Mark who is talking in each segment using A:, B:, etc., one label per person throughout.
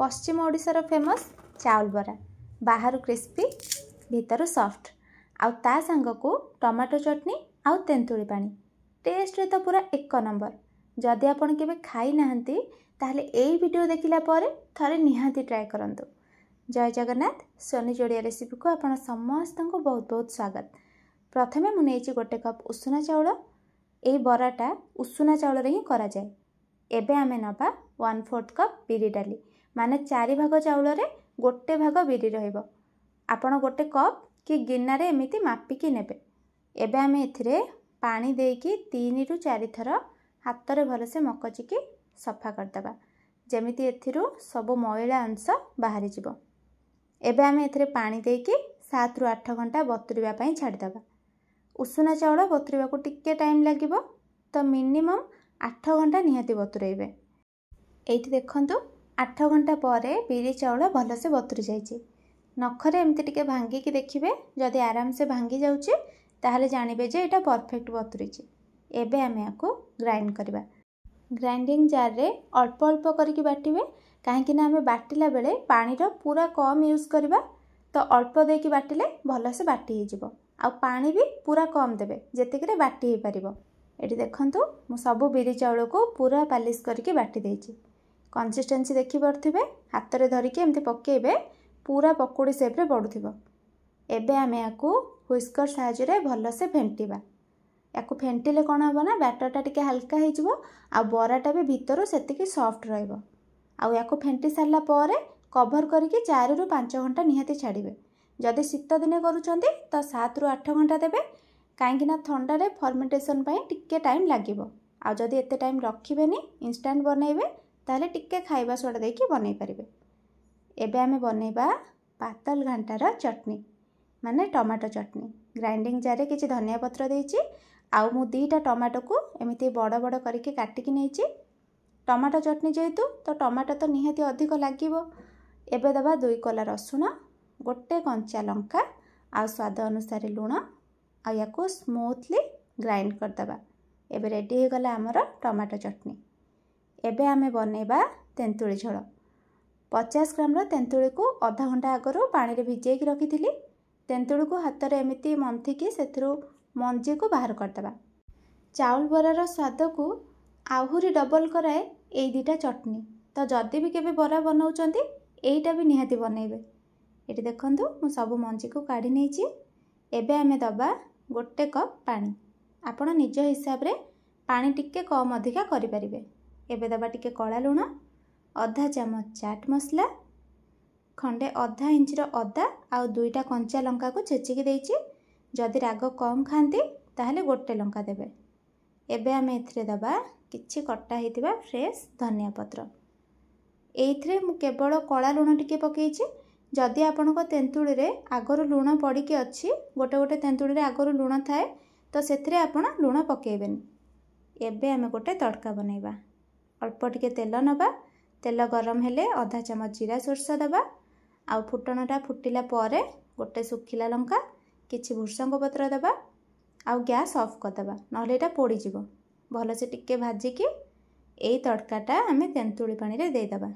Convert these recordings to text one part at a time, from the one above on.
A: पश्चिम ओडिशार फेमस चाउल बरा बाहर क्रिस्पी भीतर सॉफ्ट आउ ता सांग को टमाटो चटनी आउ तेंतुली पानी टेस्ट रे तो पूरा एक नंबर। जदि आपण केबे खाई नाहंती ताहले एई वीडियो देखिला पर थरे निहाती ट्राई करंतु। जय जगन्नाथ। सोनी जोड़िया रेसिपी को आपण समस्त को बहुत बहुत स्वागत। प्रथमे मु नेछि गोटे कप उषुना चाउल। एई बराटा उषुना चाउल रे ही करा जाय। एबे आमे नबा 1/4 कप बिरी डाली माने 4 भाग चाउल रे गोटे भाग बिरी रहइबो। आपण गोटे कप कि गिन्ना रे एमिति मापिकी नेबे। एबे आमे एथिरे पानी देकी 3 रु 4 थर हाथ रे भलसे मकचिकी सफा करदबा जेमिति एथिरु सब मैला अंश बाहरी जिवो। एबे आमे एथिरे पानी देकी 7 रु 8 घंटा बतुरिबा पई छाडी दबा। उषुना चाउल बतुरिबा को टिके टाइम लागिबो तो मिनिमम 8 घंटा निहाती बतुरेइबे। एइठी देखंतु 8 घंटा परे बिरी चाउल भलसे बतुरी जाइछि। नखरे एमती टिके भांगी की देखिबे जदि आराम से भांगी जाउछि ताहले जानिबे जे एटा परफेक्ट बतुरिछि। एबे आमे याको ग्राइंड करबा। ग्राइंडिंग जार रे अल्प अल्प करके बाटिबे काहेकि ना आमे बाटिला बेले पानी रो पूरा कम यूज करबा तो अल्प देकी बाटिले भलसे बाटी हे जिवो। आ पानी भी पूरा कम देबे जेतिकरे बाटी हे परिबो। एठी देखंतु मु सब बिरी चाउल को पूरा पालिश करके बाटी देछि। कंसिस्टेंसी देखि परथिबे हाथ रे धरिके एमती पकेइबे पूरा पकोड़ी शेप रे पडुथिबो। एबे आमे याकू व्हिस्कर साहाय्य रे भलसे फेंटिबा। याकू फेंटिले कोन हबो ना बैटरटा टिके हल्का हे जिवो आ बराटा भी भीतरो सेतिकी सॉफ्ट रहइबो। आ याकू फेंटी सारला परे कवर करके 4 रु 5 घंटा निहाती छाड़िबे। जदि शीत दिने करूछंती तो 7 रु 8 घंटा देबे काहेकि ना ठंडा रे फर्मेंटेशन पई टिके टाइम लागिबो। आ जदि एते टाइम रखिबेनी इंस्टेंट बनेइबे ताले टिके खाइबा सोडा देकी बनेइ परिबे। एबे आमे बनेइबा पातल घंटार चटनी माने टमाटो चटनी। ग्राइंडिंग जार रे किछि धनिया पत्र देइछि आ मु 2टा टमाटो को एमिति बड़ बड़ करके काटिकी नेइछि। टमाटो चटनी जेहेतु तो टमाटो तो निहाती अधिक लागिबो। एबे दबा 2 कोला रसुण गोटे कंचा लंका आ स्वाद अनुसार लूण आ याको स्मूथली ग्राइंड कर दबा। एबे रेडी हो गला हमर टमाटो चटनी। एबे आमे बनेबा तेंतुली झोल। 50 ग्राम रो तेंतुली को आधा घंटा आगरो पानी रे भिजेई की रखिथिली। तेंतुली को हाथ रे एमिति मंथी की सेथरो मंजी को बाहर कर दबा। चाउल बरा रो स्वाद को आहुरी डबल कराए एई दुटा चटनी। तो जदि भी केबे बरा बनाउचंती एईटा भी निहाती बनेइबे। एटी देखंतु मु सब मंजी को काढी नेइछि। एबे आमे दबा गोटे कप पानी। आपण निज हिसाब रे पानी टिके कम अधिका करि परिबे। एबे दबा टिके कळा लूण आधा चमच चाट मसला खंडे आधा इंच रो अदा आ 2टा कंचा लंका को छेचिकी देइछि। जदि राग कम खांती ताहले गोटे लंका देबे। एबे आमे एथिरे दबा किछि कट्टा हेतिबा फ्रेश धनिया पत्र। एइथिरे मु केवल कळा लूण टिके पकेइछि। जदि आपण को तेंतुली रे आगरो लूण पड़ी के अछि गोटे गोटे तेंतुली रे आगरो लूण थाए तो सेथिरे आपण लूण पकेइबेनी। एबे आमे गोटे तड़का बनेइबा। अल्प टिके तेल नबा। तेल गरम हेले आधा चमच जीरा सोरस दबा आ फुटणटा फुटिला परे गोटे सुखिला लंका किछि भुर्संग पत्र दबा आ गैस ऑफ कर दबा नहले एटा पोड़ी जिवो। भलसे टिके भाजी की एई तड़काटा आमे तेंतुली पानी रे दे दबा।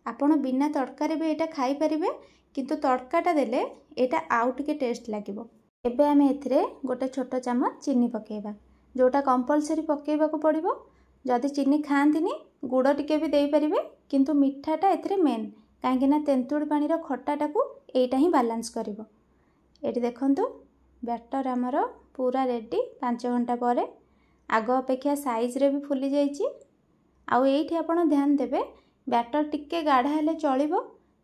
A: आपण बिना तड़का रे भी एटा खाई परिबे किंतु तड़काटा देले एटा आउ टिके टेस्ट लागिबो। एबे आमे एथिरे गोटे छोटो चमच चीनी पकेइबा जोटा कंपलसरी पकेइबा को पड़िबो। जदि चीनी खांतिनी गुड़ टिके भी देई परिबे किंतु मिठाटा एथिरे मेन काहेकि ना तेंतुली पानी रो खट्टाटा को एटा ही बैलेंस करिवो। एटी देखंतु बैटर हमर पूरा रेडी। 5 घंटा परे आग अपेक्षा साइज रे भी फुली जाइछि। आउ एठी आपण ध्यान देबे बैटर टिके गाढ़ा हेले चलिबो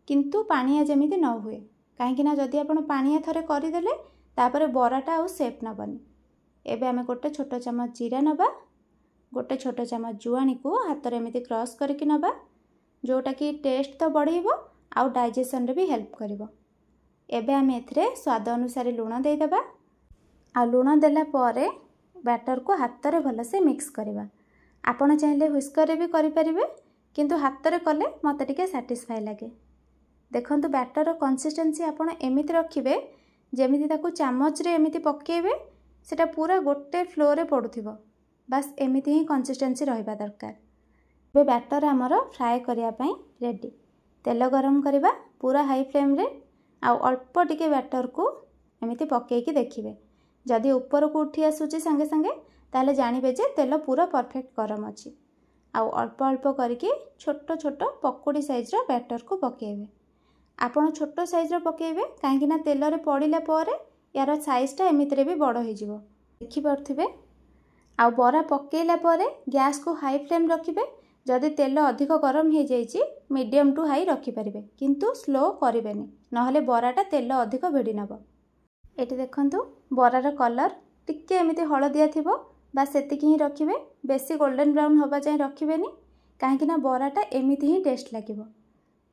A: किंतु पानिया जेमिति न हुए काहेकि ना जदि आपण पानिया थरे करि देले तापरे बराटा आउ शेप नबनी। एबे आमे गोटे छोटो चमच जीरा नबा। गोटे छोटो चमच जुआनी को हाथ रे एमिति क्रॉस करके नबा जोटा कि टेस्ट तो बढ़ेइबो आउ डाइजेशन रे भी हेल्प करिवो। एबे आमे एथिरे स्वाद अनुसार लूण देई दबा। आ लूण देला परे बैटर को हाथ रे भलसे मिक्स करिबा। आपण चाहिले व्हिस्कर रे भी करि परिबे किंतु हाथ रे कले मते टिके सैटिस्फाई लागे। देखंतु बैटर रो कंसिस्टेंसी आपण एमिति रखिबे जेमिति ताकू चामच रे एमिति पकेइबे सेटा पूरा गोटे फ्लो रे पडुथिबो। बस एमिति ही कंसिस्टेंसी रहिबा दरकार। बे बैटर हमर फ्राई करिया पई रेडी। तेल गरम करवा पूरा हाई फ्लेम रे आउ अल्प टिके बैटर को एमती पकईकी देखिए जदि ऊपर को उठी आसूची सांगे सांगे ताले जानबे जे तेल पूरा परफेक्ट गरम अच्छी आउ अल्प अल्प करके छोट छोट पकोड़ी साइज रो बैटर को पकेबे। आपण छोट साइज रो पकेबे कहीं तेल रे पड़िला पर यार साइजटा एमितरे भी बड़ हो देखि पारथिबे। आउ बरा पकेला पर गैस को हाई फ्लेम रखिबे। जदि तेल अधिक गरम हो जाइए मीडियम टू हाई रखिपारे किंतु स्लो करें नहले बराटा तेल अधिक भिड़ी नब। ये देखंतु बरार कलर टिके एमती हलदिया थी बस सेतिकी ही रखिए बेसी गोल्डन ब्राउन होगा जाए रखिबेनी कहीं बराटा एमती ही टेस्ट लगे।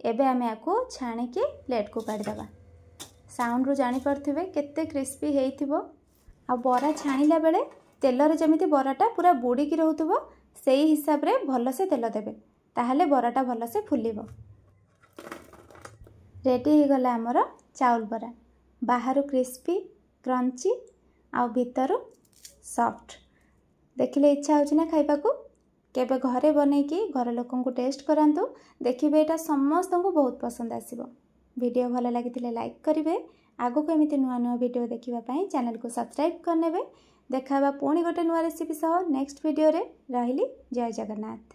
A: एबे आमे आको छाणिकी प्लेट को काढ़ीदबा। साउंड रू जानी पारथिबे केते क्रिस्पी हेइथिबो। आ बरा छाणिला बेले तेल रे जेमिति बराटा पूरा बुड़ीकी रहउथबो सेही हिसाब रे भल से तेल देबे ताहले बराटा भल से फुलिबो। रेडी हो गला हमर चाउल बरा बाहर क्रिस्पी क्रंची आ भीतर सॉफ्ट। देखिले इच्छा होछि ना खाइबा को केबे घरे बनेकी घर लोकन को टेस्ट करांतु देखिबे एटा समस्त को बहुत पसंद आसीबो। वीडियो भल लागिथिले लाइक करिवे आगो को एमिति नुआ नुआ वीडियो देखिबा पई चैनल को सब्सक्राइब करनेबे। देखाबा पुणी गोटे नुआ रेसिपी सह नेक्स्ट वीडियो रे रहिली। जय जगन्नाथ।